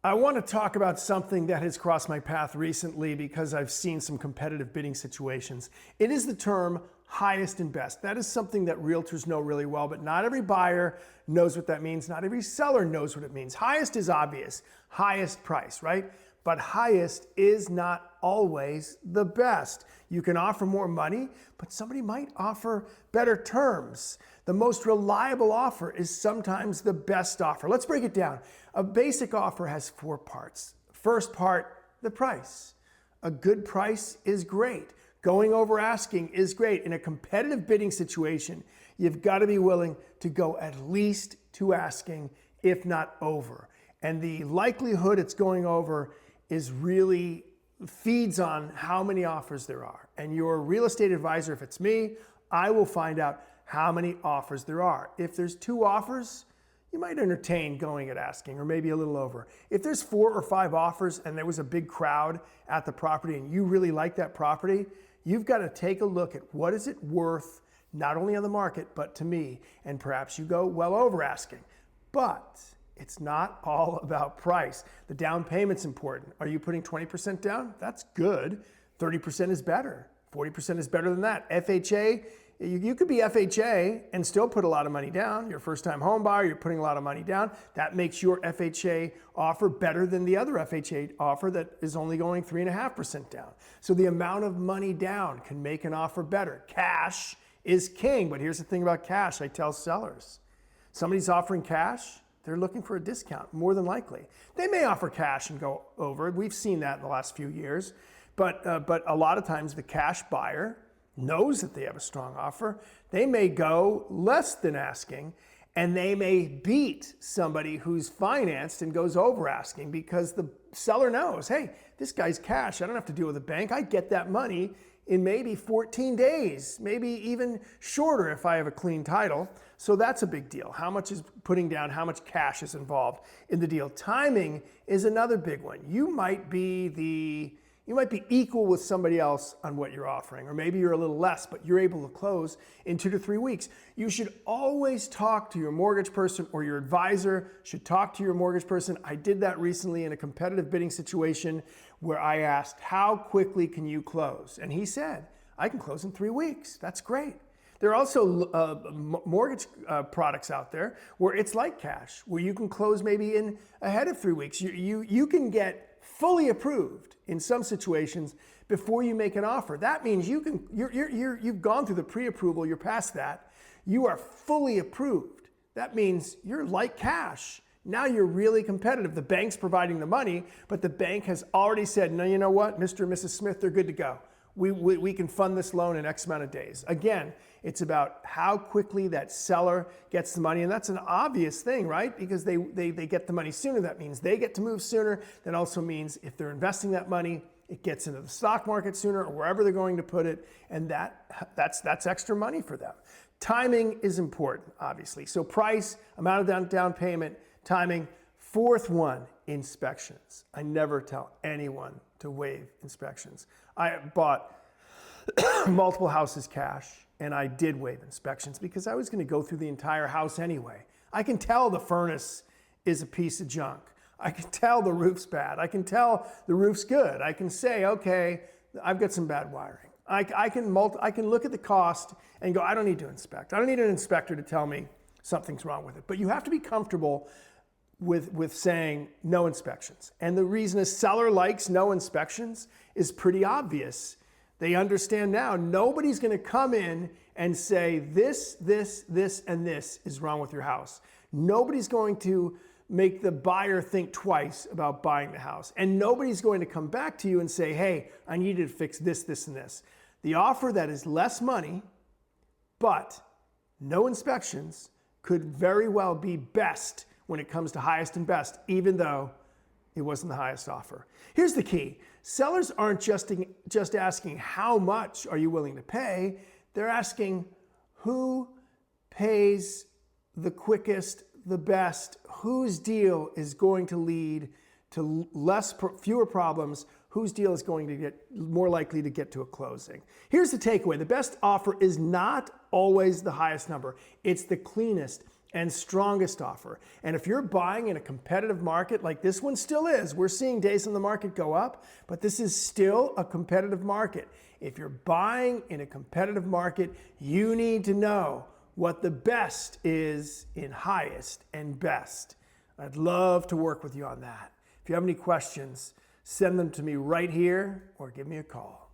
I want to talk about something that has crossed my path recently because I've seen some competitive bidding situations. It is the term highest and best. That is something that realtors know really well, but not every buyer knows what that means. Not every seller knows what it means. Highest is obvious, highest price, right? But highest is not always the best. You can offer more money, but somebody might offer better terms. The most reliable offer is sometimes the best offer. Let's break it down. A basic offer has 4 parts. First part, the price. A good price is great. Going over asking is great. In a competitive bidding situation, you've got to be willing to go at least to asking, if not over. And the likelihood it's going over is really feeds on how many offers there are. And your real estate advisor, if it's me, I will find out how many offers there are. If there's 2 offers, you might entertain going at asking, or maybe a little over. If there's 4 or 5 offers and there was a big crowd at the property and you really like that property, you've got to take a look at what is it worth, not only on the market, but to me. And perhaps you go well over asking. But it's not all about price. The down payment's important. Are you putting 20% down? That's good. 30% is better. 40% is better than that. FHA, you could be FHA and still put a lot of money down. You're a first-time home buyer, you're putting a lot of money down. That makes your FHA offer better than the other FHA offer that is only going 3.5% down. So the amount of money down can make an offer better. Cash is king, but here's the thing about cash. I tell sellers, somebody's offering cash, they're looking for a discount, more than likely. They may offer cash and go over. We've seen that in the last few years. But a lot of times the cash buyer knows that they have a strong offer. They may go less than asking, and they may beat somebody who's financed and goes over asking because the seller knows, hey, this guy's cash. I don't have to deal with a bank. I get that money in maybe 14 days, maybe even shorter if I have a clean title. So that's a big deal. How much is putting down, how much cash is involved in the deal? Timing is another big one. You might be equal with somebody else on what you're offering, or maybe you're a little less, but you're able to close in 2 to 3 weeks. You should always talk to your mortgage person, or your advisor should talk to your mortgage person. I did that recently in a competitive bidding situation where I asked, how quickly can you close? And he said, I can close in 3 weeks. That's great. There are also mortgage products out there where it's like cash, where you can close maybe in ahead of 3 weeks. You can get fully approved in some situations before you make an offer. That means you've gone through the pre-approval, you're past that. You are fully approved. That means you're like cash. Now you're really competitive. The bank's providing the money, but the bank has already said, no, you know what, Mr. and Mrs. Smith, they're good to go. We can fund this loan in X amount of days. Again, it's about how quickly that seller gets the money. And that's an obvious thing, right? Because they get the money sooner. That means they get to move sooner. That also means if they're investing that money, it gets into the stock market sooner or wherever they're going to put it. And that's extra money for them. Timing is important, obviously. So price, amount of down payment, timing. 4th one, inspections. I never tell anyone to waive inspections. I bought multiple houses cash, and I did waive inspections because I was going to go through the entire house anyway. I can tell the furnace is a piece of junk. I can tell the roof's bad. I can tell the roof's good. I can say, okay, I've got some bad wiring. I can look at the cost and go, I don't need to inspect. I don't need an inspector to tell me something's wrong with it. But you have to be comfortable with saying no inspections. And the reason a seller likes no inspections is pretty obvious. They understand now nobody's going to come in and say this, and this is wrong with your house. Nobody's going to make the buyer think twice about buying the house. And nobody's going to come back to you and say, hey, I need you to fix this, and this. The offer that is less money, but no inspections could very well be best when it comes to highest and best, even though it wasn't the highest offer. Here's the key. Sellers aren't just asking how much are you willing to pay. They're asking who pays the quickest, the best, whose deal is going to lead to fewer problems, whose deal is going to get more likely to get to a closing. Here's the takeaway. The best offer is not always the highest number. It's the cleanest and strongest offer. And if you're buying in a competitive market like this one still is, we're seeing days on the market go up, but this is still a competitive market. If you're buying in a competitive market, you need to know what the best is in highest and best. I'd love to work with you on that. If you have any questions, send them to me right here or give me a call.